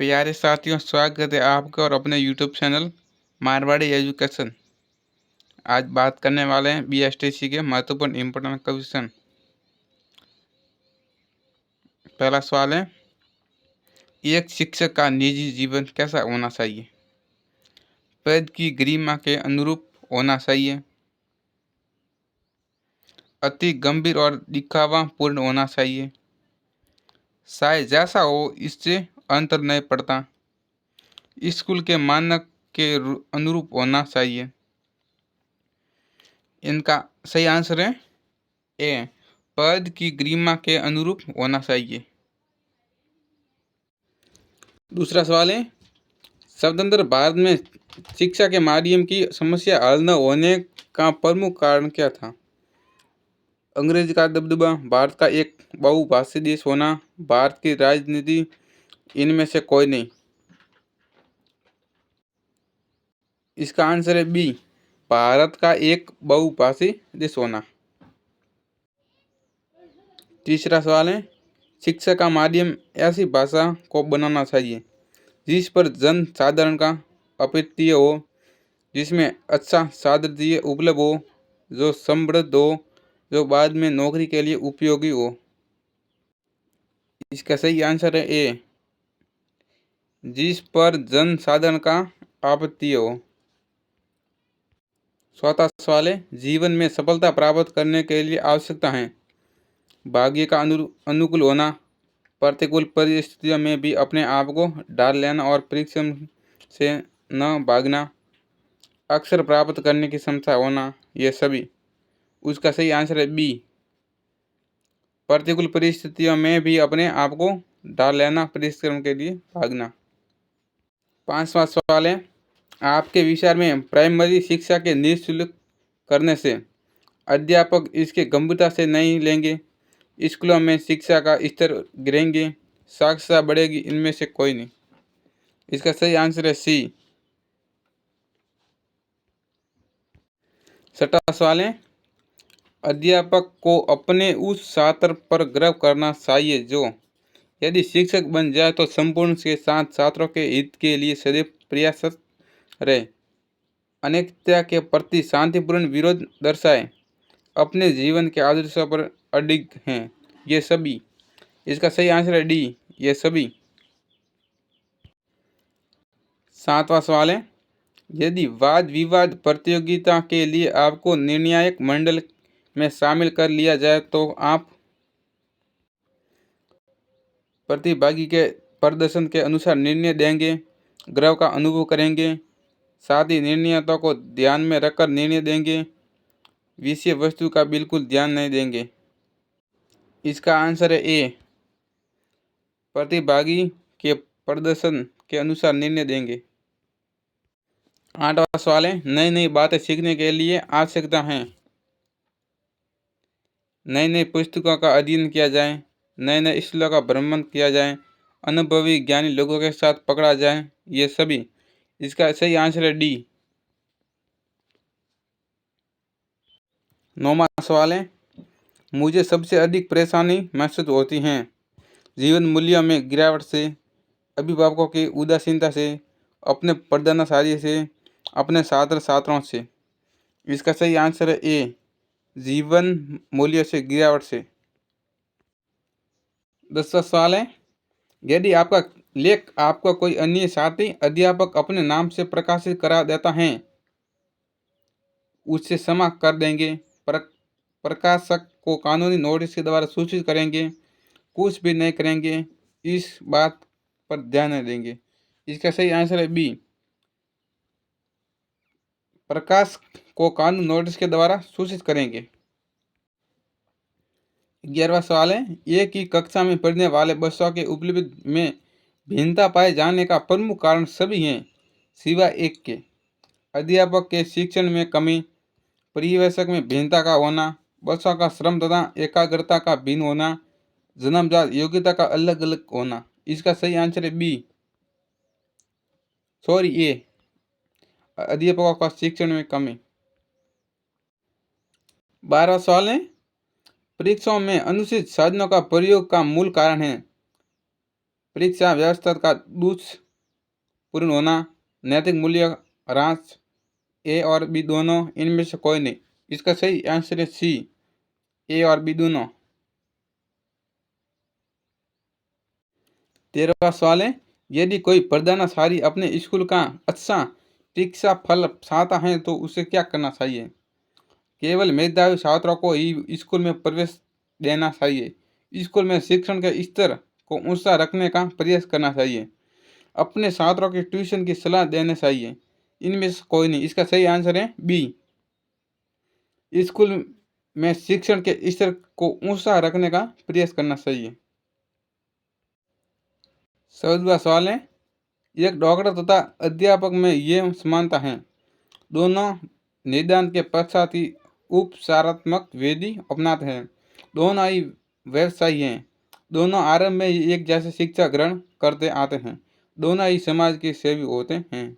प्यारे साथियों, स्वागत है आपका और अपने यूट्यूब चैनल मारवाड़ी एजुकेशन। आज बात करने वाले हैं बीएसटीसी के महत्वपूर्ण इम्पोर्टेंट क्वेश्चन। पहला सवाल है, एक शिक्षक का निजी जीवन कैसा होना चाहिए? पद की गरिमा के अनुरूप होना चाहिए, अति गंभीर और दिखावा पूर्ण होना चाहिए, शायद जैसा हो इससे अंतर नहीं पड़ता, स्कूल के मानक के अनुरूप होना चाहिए। इनका सही आंसर है ए, पद की गरिमा के अनुरूप होना चाहिए। दूसरा सवाल है, स्वतंत्र भारत में शिक्षा के माध्यम की समस्या हल न होने का प्रमुख कारण क्या था? अंग्रेजी का दबदबा, भारत का एक बहुभाषी देश होना, भारत की राजनीति, इनमें से कोई नहीं। इसका आंसर है बी, भारत का एक बहुभाषी देश होना। तीसरा सवाल है, शिक्षा का माध्यम ऐसी भाषा को बनाना चाहिए जिस पर जन साधारण का अपित्तीय हो, जिसमें अच्छा सादृश्य उपलब्ध हो, जो समृद्ध हो, जो बाद में नौकरी के लिए उपयोगी हो। इसका सही आंसर है ए, जिस पर जन साधारण का आपत्ति हो। चौथा सवाल है, जीवन में सफलता प्राप्त करने के लिए आवश्यकता है भाग्य का अनुकूल होना, प्रतिकूल परिस्थितियों में भी अपने आप को डाल लेना और परिश्रम से न भागना, अक्षर प्राप्त करने की क्षमता होना, ये सभी। उसका सही आंसर है बी, प्रतिकूल परिस्थितियों में भी अपने आप को डाल लेना, परिश्रम के लिए भागना। पांचवा सवाल है, आपके विचार में प्राइमरी शिक्षा के निःशुल्क करने से अध्यापक इसके गंभीरता से नहीं लेंगे, स्कूलों में शिक्षा का स्तर गिरेंगे, साक्षरता बढ़ेगी, इनमें से कोई नहीं। इसका सही आंसर है सी। छठा सवाल है, अध्यापक को अपने उस छात्र पर गर्व करना चाहिए जो यदि शिक्षक बन जाए तो संपूर्ण के साथ छात्रों के हित के लिए सदैव प्रयासरत रहे, अनेकता के प्रति शांतिपूर्ण विरोध दर्शाए, अपने जीवन के आदर्शों पर अडिग हैं, ये सभी। इसका सही आंसर है डी, ये सभी। सातवां सवाल है, यदि वाद विवाद प्रतियोगिता के लिए आपको निर्णायक मंडल में शामिल कर लिया जाए तो आप प्रतिभागी के प्रदर्शन के अनुसार निर्णय देंगे, गर्व का अनुभव करेंगे, साथ ही निर्णयों को ध्यान में रखकर निर्णय देंगे, विषय वस्तु का बिल्कुल ध्यान नहीं देंगे। इसका आंसर है ए, प्रतिभागी के प्रदर्शन के अनुसार निर्णय देंगे। आठवां सवाल है, नई नई बातें सीखने के लिए आवश्यकता है नई नई पुस्तकों का अध्ययन किया जाए, नए नए स्थलों का भ्रमण किया जाए, अनुभवी ज्ञानी लोगों के साथ पकड़ा जाए, ये सभी। इसका सही आंसर है डी। नौवां सवाल है, मुझे सबसे अधिक परेशानी महसूस होती है जीवन मूल्यों में गिरावट से, अभिभावकों की उदासीनता से, अपने प्रदर्शनशाली से, अपने छात्र छात्राओं से। इसका सही आंसर है ए, जीवन मूल्यों से गिरावट से। 10वां सवाल है, यदि आपका लेख आपका कोई अन्य साथी अध्यापक अपने नाम से प्रकाशित करा देता है, उससे क्षमा कर देंगे, प्रकाशक को कानूनी नोटिस के द्वारा सूचित करेंगे, कुछ भी नहीं करेंगे, इस बात पर ध्यान नहीं देंगे। इसका सही आंसर है बी, प्रकाश को कानूनी नोटिस के द्वारा सूचित करेंगे। 11वां सवाल है, एक ही कक्षा में पढ़ने वाले बच्चों के उपलब्धि में भिन्नता पाए जाने का प्रमुख कारण सभी हैं सिवाय एक के। अध्यापक के शिक्षण में कमी, परिवेशक में भिन्नता का होना, बच्चों का श्रम तथा एकाग्रता का भिन्न होना, जन्मजात योग्यता का अलग अलग होना। इसका सही आंसर है बी, सॉरी ए, अध्यापकों का शिक्षण में कमी। 12वां सवाल है, परीक्षाओं में अनुचित साधनों का प्रयोग का मूल कारण है परीक्षा व्यवस्था का दुष्पूर्ण होना, नैतिक मूल्य ह्रास, ए और बी दोनों, इनमें से कोई नहीं। इसका सही आंसर है सी, ए और बी दोनों। 13वां सवाल है, यदि कोई प्रधानाचार्य अपने स्कूल का अच्छा परीक्षा फल चाहता है तो उसे क्या करना चाहिए? केवल मेधावी छात्रों को ही स्कूल में प्रवेश देना चाहिए, स्कूल में शिक्षण के स्तर को ऊंचा रखने का प्रयास करना चाहिए, अपने छात्रों की ट्यूशन की सलाह देनी चाहिए, इनमें से कोई नहीं। इसका सही आंसर है बी, स्कूल में शिक्षण के स्तर को ऊंचा रखने का प्रयास करना चाहिए। 14वां सवाल है, एक डॉक्टर तथा अध्यापक में ये समानता है, दोनों निदान के पश्चात ही उपचारात्मक विधि अपनाते हैं, दोनों ही व्यवसायी हैं, दोनों आरंभ में ही एक जैसे शिक्षा ग्रहण करते आते हैं, दोनों ही समाज के सेवी होते हैं।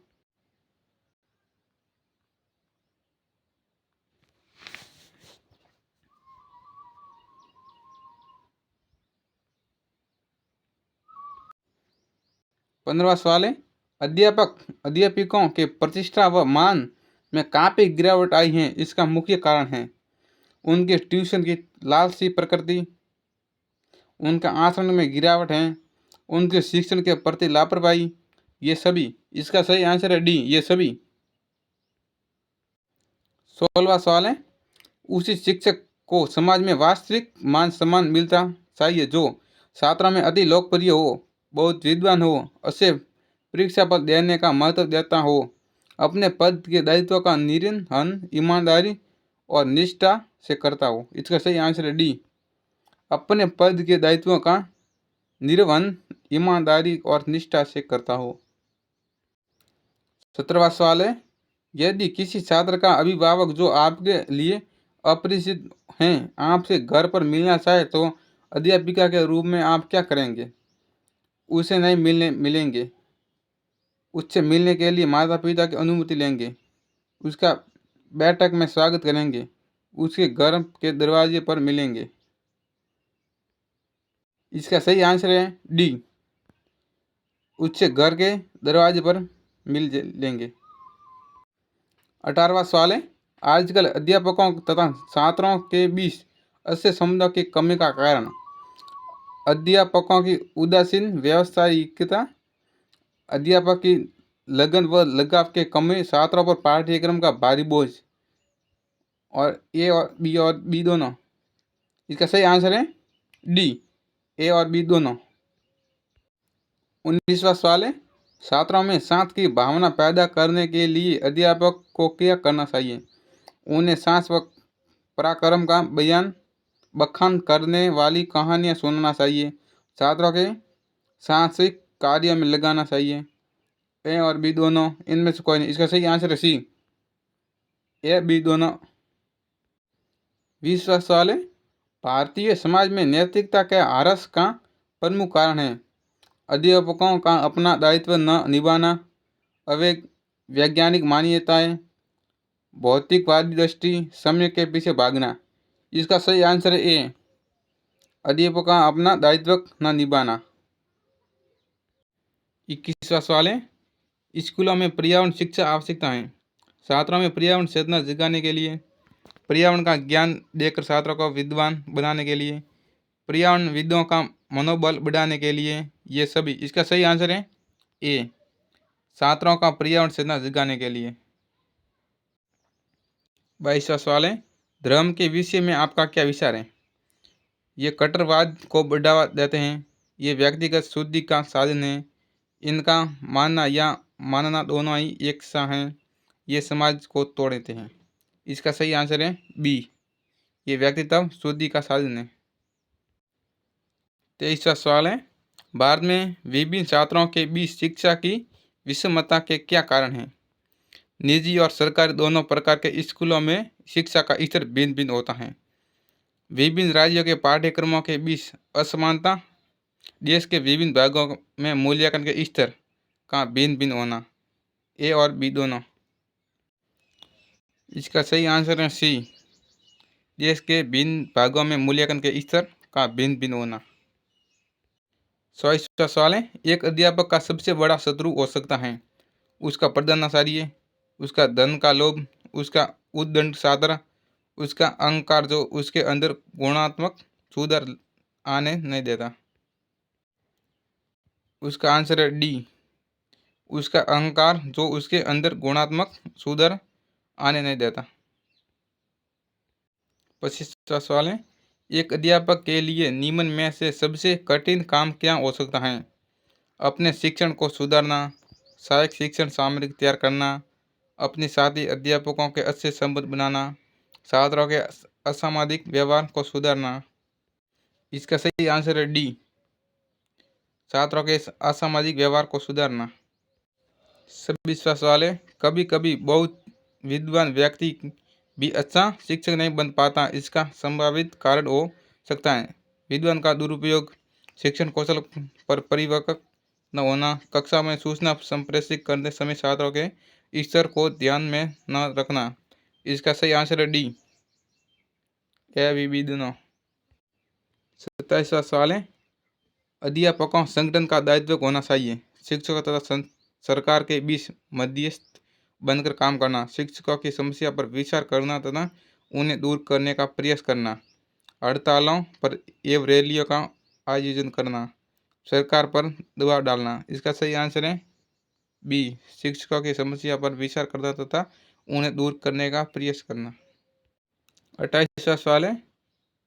15वां सवाल है, अध्यापकों के प्रतिष्ठा व मान में काफी गिरावट आई है, इसका मुख्य कारण है उनके ट्यूशन की लालची प्रकृति, उनका आचरण में गिरावट है, उनके शिक्षण के प्रति लापरवाही, ये सभी। इसका सही आंसर है डी, ये सभी। 16वां सवाल है, उसी शिक्षक को समाज में वास्तविक मान सम्मान मिलता चाहिए जो छात्रों में अति लोकप्रिय हो, बहुत विद्वान हो, अच्छे परीक्षा पर देने का महत्व देता हो, अपने पद के दायित्व का निर्वहन ईमानदारी और निष्ठा से करता हो। इसका सही आंसर है डी, अपने पद के दायित्वों का निर्वहन ईमानदारी और निष्ठा से करता हो। 17वां सवाल है, यदि किसी छात्र का अभिभावक जो आपके लिए अपरिचित हैं आपसे घर पर मिलना चाहे तो अध्यापिका के रूप में आप क्या करेंगे? उसे नहीं मिलेंगे, उससे मिलने के लिए माता पिता की अनुमति लेंगे, उसका बैठक में स्वागत करेंगे, उसके घर के दरवाजे पर मिलेंगे। इसका सही आंसर है डी, उससे घर के दरवाजे पर मिल लेंगे। 18वां सवाल है, आजकल अध्यापकों तथा छात्रों के बीच अच्छे संबंधों की कमी का कारण अध्यापकों की उदासीन व्यावसायिकता, अध्यापक की लगन व लगाव के कमी, छात्रों पर पाठ्यक्रम का भारी बोझ, और बी दोनों। इसका सही आंसर है डी, ए और बी दोनों। 19वां सवाल है, छात्रों में साथ की भावना पैदा करने के लिए अध्यापक को क्या करना चाहिए? उन्हें सांस व पराक्रम का बखान करने वाली कहानियाँ सुनाना चाहिए, छात्रों के साहसिक कार्य में लगाना चाहिए, ए और बी दोनों, इनमें से कोई नहीं। इसका सही आंसर है सी, ए बी दोनों। 20वां सवाल है, भारतीय समाज में नैतिकता के ह्रास का प्रमुख कारण है अध्यापकों का अपना दायित्व न निभाना, अवैध वैज्ञानिक मान्यताएं, भौतिकवादी दृष्टि, समय के पीछे भागना। इसका सही आंसर है ए, अध्यापकों का अपना दायित्व न निभाना। 21वां सवाल है, स्कूलों में पर्यावरण शिक्षा आवश्यकता है, छात्रों में पर्यावरण चेतना जगाने के लिए, पर्यावरण का ज्ञान देकर छात्रों को विद्वान बनाने के लिए, पर्यावरण विदों का मनोबल बढ़ाने के लिए, ये सभी। इसका सही आंसर है ए, छात्रों का पर्यावरण चेतना जगाने के लिए। 22वां सवाल है, धर्म के विषय में आपका क्या विचार है? ये कट्टरवाद को बढ़ावा देते हैं, ये व्यक्तिगत शुद्धि का साधन है, इनका मानना या मानना दोनों ही एक सा हैं, ये समाज को तोड़ देते हैं। इसका सही आंसर है बी, ये व्यक्तित्व शुद्धि का साधन है। 23वां सवाल है, भारत में विभिन्न छात्रों के बीच शिक्षा की विषमता के क्या कारण हैं? निजी और सरकारी दोनों प्रकार के स्कूलों में शिक्षा का स्तर भिन्न भिन्न होता है, विभिन्न राज्यों के पाठ्यक्रमों के बीच असमानता, देश के विभिन्न भागों में मूल्यांकन के स्तर का भिन्न भिन्न होना, ए और बी दोनों। इसका सही आंसर है सी, देश के भिन्न भागों में मूल्यांकन के स्तर का भिन्न भिन्न होना। 22वां सवाल है, एक अध्यापक का सबसे बड़ा शत्रु हो सकता है उसका प्रधानाचार्य, उसका धन का लोभ, उसका उद्दंड छात्र, उसका अहंकार जो उसके अंदर गुणात्मक सुधार आने नहीं देता। उसका आंसर है डी, उसका अहंकार जो उसके अंदर गुणात्मक सुधार आने नहीं देता। 25वां सवाल है, एक अध्यापक के लिए निम्न में से सबसे कठिन काम क्या हो सकता है? अपने शिक्षण को सुधारना, सहायक शिक्षण सामग्री तैयार करना, अपने साथी अध्यापकों के अच्छे संबंध बनाना, छात्रों के असामाजिक व्यवहार को सुधारना। इसका सही आंसर है डी, छात्रों के असामाजिक व्यवहार को सुधारना। 26वां सवाल है, कभी कभी बहुत विद्वान व्यक्ति भी अच्छा शिक्षक नहीं बन पाता, इसका संभावित कारण हो सकता है विद्वान का दुरुपयोग, शिक्षण कौशल पर परिपक्व न होना, कक्षा में सूचना संप्रेषित करते समय छात्रों के स्तर को ध्यान में न रखना। इसका सही आंसर है डी, ए बी दोनों। 27वां सवाल है, अध्यापकों संगठन का दायित्व होना चाहिए शिक्षकों तथा सरकार के बीच मध्यस्थ बनकर काम करना, शिक्षकों की समस्या पर विचार करना तथा उन्हें दूर करने का प्रयास करना, हड़तालों पर एवं रैलियों का आयोजन करना, सरकार पर दबाव डालना। इसका सही आंसर है बी, शिक्षकों की समस्या पर विचार करना तथा उन्हें दूर करने का प्रयास करना। 28वां सवाल है,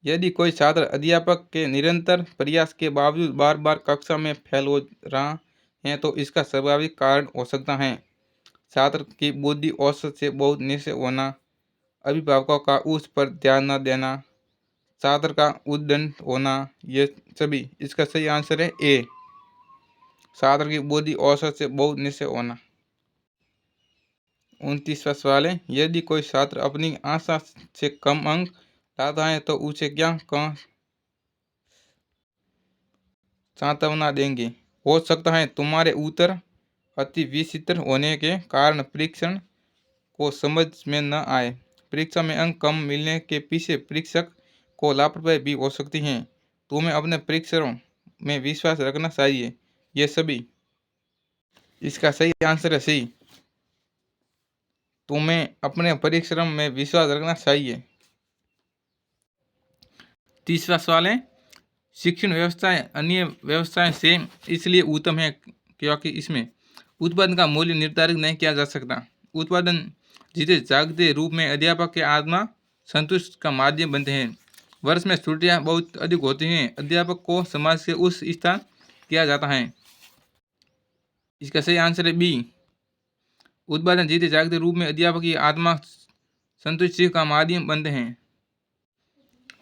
यदि कोई छात्र अध्यापक के निरंतर प्रयास के बावजूद बार बार कक्षा में फेल हो रहा है तो इसका स्वाभाविक कारण हो सकता है छात्र की बुद्धि औसत से बहुत नीचे होना, अभिभावकों का उस पर ध्यान न देना, छात्र का उद्दंड होना, ये सभी। इसका सही आंसर है ए, छात्र की बुद्धि औसत से बहुत नीचे होना। 29वां सवाल है, यदि कोई छात्र अपनी आशा से कम अंक लाता है तो उसे क्या सांत्वना देंगे? हो सकता है तुम्हारे उत्तर अति विचित्र होने के कारण परीक्षण को समझ में न आए, परीक्षा में अंक कम मिलने के पीछे परीक्षक को लापरवाही भी हो सकती है, तुम्हें अपने परीक्षणों में विश्वास रखना चाहिए, ये सभी। इसका सही आंसर है सी, तुम्हें अपने परिश्रम में विश्वास रखना चाहिए। 30वां सवाल है, शिक्षण व्यवस्थाएं अन्य व्यवस्थाएं से इसलिए उत्तम है क्योंकि इसमें उत्पादन का मूल्य निर्धारित नहीं किया जा सकता, उत्पादन जीते जागते रूप में अध्यापक के आत्मा संतुष्ट का माध्यम बनते हैं, वर्ष में छुट्टियां बहुत अधिक होती हैं, अध्यापक को समाज से उस स्थान किया जाता है। इसका सही आंसर है बी, उत्पादन जीते जागते रूप में अध्यापक की आत्मा संतुष्टि का माध्यम बनते हैं।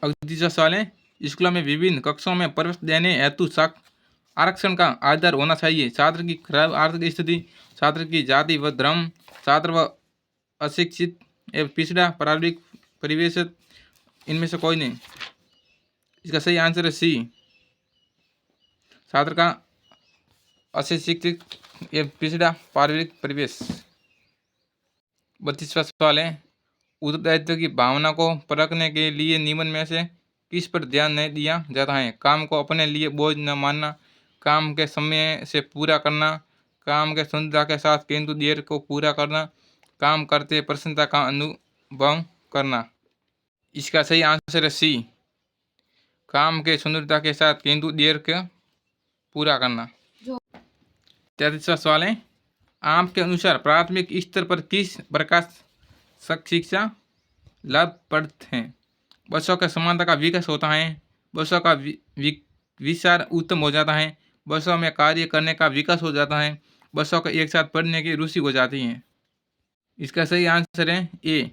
अगला तीसरा सवाल है, स्कूलों में विभिन्न कक्षों में प्रवेश देने हेतु आरक्षण का आधार होना चाहिए, छात्र की खराब आर्थिक स्थिति, छात्र की जाति व धर्म, छात्र व अशिक्षित एवं पिछड़ा पारिवारिक परिवेश, इनमें से कोई नहीं। इसका सही आंसर है सी, छात्र का अशिक्षित एवं पिछड़ा पारिवारिक परिवेश। 32वां सवाल है, उत्तरदायित्व की भावना को परखने के लिए निम्न में से किस पर ध्यान नहीं दिया जाता है? काम को अपने लिए बोझ न मानना, काम के समय से पूरा करना, काम के सुंदरता के साथ किंतु देर को पूरा करना, काम करते प्रसन्नता का अनुभव करना। इसका सही आंसर है सी, काम के सुंदरता के साथ किंतु देर को पूरा करना। 33वां सवाल है, आपके अनुसार प्राथमिक स्तर पर किस प्रकार शिक्षा लाभप्रद है? बच्चों के समानता का विकास होता है, बच्चों का विचार उत्तम हो जाता है, बच्चों में कार्य करने का विकास हो जाता है, बच्चों को एक साथ पढ़ने की रुचि हो जाती है। इसका सही आंसर है ए,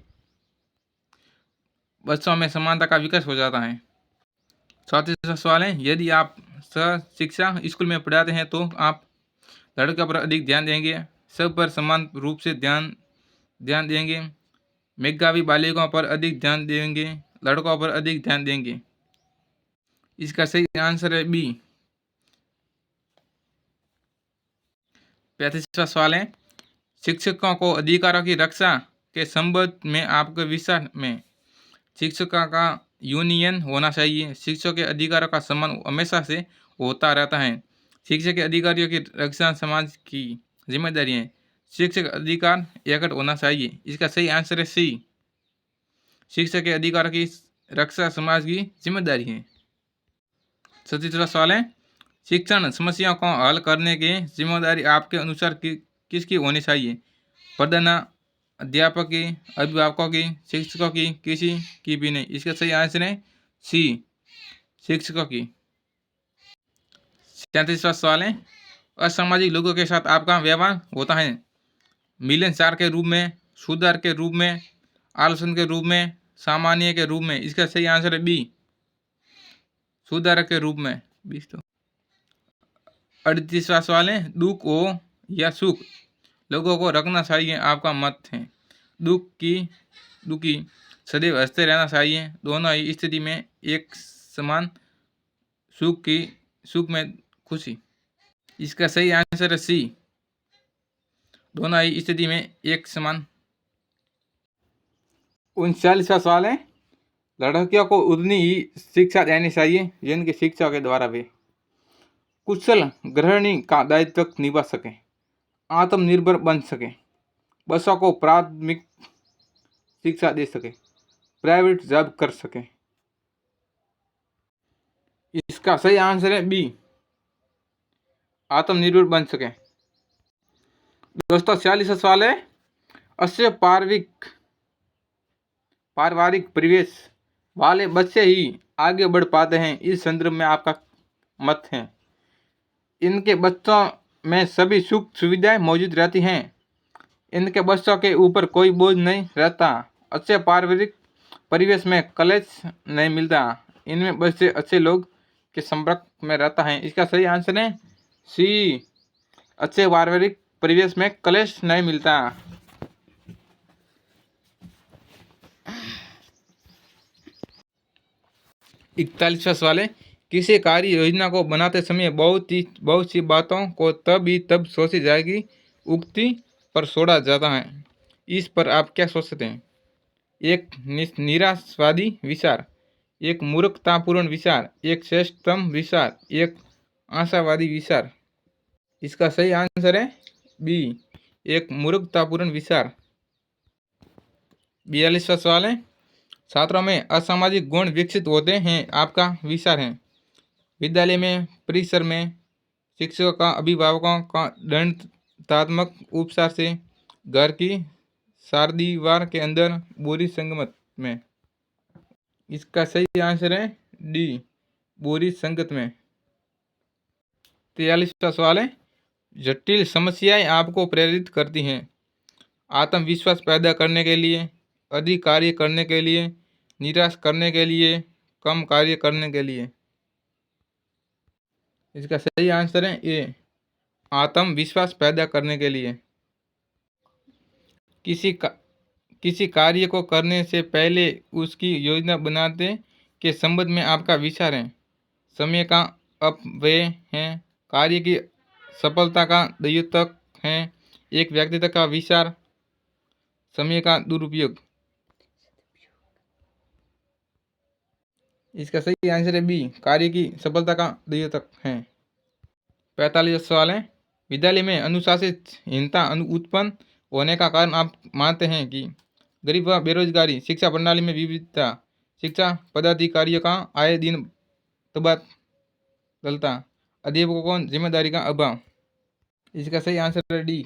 बच्चों में समानता का विकास हो जाता है। 34वां सवाल है, यदि आप शिक्षा स्कूल में पढ़ाते हैं तो आप लड़कों पर अधिक ध्यान देंगे, सब पर समान रूप से ध्यान देंगे, मेधावी बालिकाओं पर अधिक ध्यान देंगे, लड़कों पर अधिक ध्यान देंगे। इसका सही आंसर है बी। 35वां सवाल है, शिक्षकों को अधिकारों की रक्षा के संबंध में आपके विचार में शिक्षकों का यूनियन होना चाहिए, शिक्षकों के अधिकारों का सम्मान हमेशा से होता रहता है, शिक्षक के अधिकारियों की रक्षा समाज की जिम्मेदारी है। शिक्षक अधिकार एकट होना चाहिए। इसका सही आंसर है सी। शिक्षक के अधिकार की रक्षा समाज की जिम्मेदारी है। 37वां सवाल है, शिक्षण समस्याओं को हल करने की जिम्मेदारी आपके अनुसार किसकी होनी चाहिए? प्रधान अध्यापक की, अभिभावकों की, शिक्षकों की, किसी की भी नहीं। इसका सही आंसर है सी, शिक्षकों की। 37वां सवाल है, असामाजिक लोगों के साथ आपका व्यवहार होता है मिलनसार के रूप में, सुधार के रूप में, आलोचना के रूप में, सामान्य के रूप में। इसका सही आंसर है बी, सुधार के रूप में। 38वां सवाल है, दुख हो या सुख लोगों को रखना चाहिए, आपका मत है। दुखी सदैव हंसते रहना चाहिए, दोनों ही स्थिति में एक समान, सुख में खुशी। इसका सही आंसर है सी, दोनों ही स्थिति में एक समान। 39वां सवाल है, लड़कियों को उतनी ही शिक्षा देनी चाहिए जिनकी शिक्षा के द्वारा वे कुशल गृहिणी का दायित्व निभा सके, आत्मनिर्भर बन सके, बच्चों को प्राथमिक शिक्षा दे सके, प्राइवेट जॉब कर सके। इसका सही आंसर है बी, आत्मनिर्भर बन सके। दोस्तों 46वां सवाल है, अच्छे पारिवारिक परिवेश वाले बच्चे ही आगे बढ़ पाते हैं, इस संदर्भ में आपका मत है। इनके बच्चों में सभी सुख सुविधाएं मौजूद रहती हैं, इनके बच्चों के ऊपर कोई बोझ नहीं रहता, अच्छे पारिवारिक परिवेश में कलेश नहीं मिलता, इनमें बच्चे अच्छे लोग के संपर्क में रहता है। इसका सही आंसर है सी, अच्छे पारिवारिक परिवेश में कलेश नहीं मिलता। 41वां सवाल है, किसी कार्य योजना को बनाते समय बहुत सी बातों को तब सोची जाएगी उक्ति पर छोड़ा जाता है, इस पर आप क्या सोचते हैं? एक निराशावादी विचार, एक मूर्खतापूर्ण विचार, एक श्रेष्ठतम विचार, एक आशावादी विचार। इसका सही आंसर है बी, एक मूर्खतापूर्ण विचार। 42वां सवाल है, छात्रों में असामाजिक गुण विकसित होते हैं, आपका विचार है? विद्यालय में, परिसर में, शिक्षकों का, अभिभावकों का दंडात्मक उपचार से, घर की चारदीवार के अंदर, बुरी संगत में। इसका सही आंसर है डी, बुरी संगत में। 43वां सवाल है, जटिल समस्याएं आपको प्रेरित करती हैं, आत्मविश्वास पैदा करने के लिए, अधिक कार्य करने के लिए, निराश करने के लिए, कम कार्य करने के लिए। इसका सही आंसर है ए, आत्मविश्वास पैदा करने के लिए। किसी कार्य को करने से पहले उसकी योजना बनाते के संबंध में आपका विचार है? समय का अपव्यय है, कार्य की सफलता का द्योतक है, एक व्यक्तित्व का विचार, समय का दुरुपयोग। इसका सही आंसर है बी, कार्य की सफलता का द्योतक है। 45वां सवाल है, विद्यालय में अनुशासितहीनता उत्पन्न होने का कारण आप मानते हैं कि गरीब व बेरोजगारी, शिक्षा प्रणाली में विविधता, शिक्षा पदाधिकारियों का आए दिन तबादला, अध्यापकों को जिम्मेदारी का अभाव। इसका सही आंसर है डी,